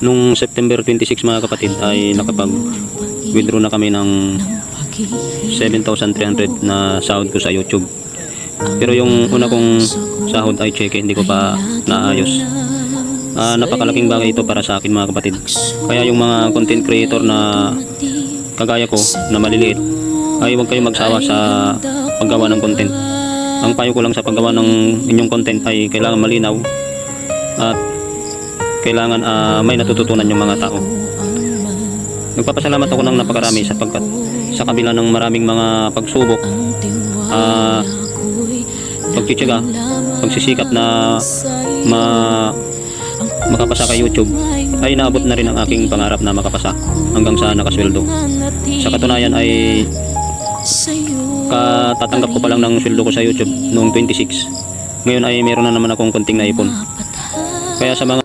Nung September 26 mga kapatid ay nakapag-withdraw na kami ng 7,300 na sahod ko sa YouTube. Pero yung una kong sahod ay cheque, hindi ko pa naayos. Napakalaking bagay ito para sa akin mga kapatid. Kaya yung mga content creator na kagaya ko na maliliit ay huwag kayong magsawa sa paggawa ng content. Ang payo ko lang sa paggawa ng inyong content ay kailangan malinaw at kailangan may natututunan yung mga tao. Nagpapasalamat ako ng napakarami sapagkat sa kabila ng maraming mga pagsubok, pagtsitsaga, pagsisikap na makapasa kay YouTube, ay naabot na rin ang aking pangarap na makapasa hanggang sa nakasweldo. Sa katunayan ay katatanggap ko pa lang ng sweldo ko sa YouTube noong 26. Ngayon ay meron na naman akong konting naipon. Kaya sa mga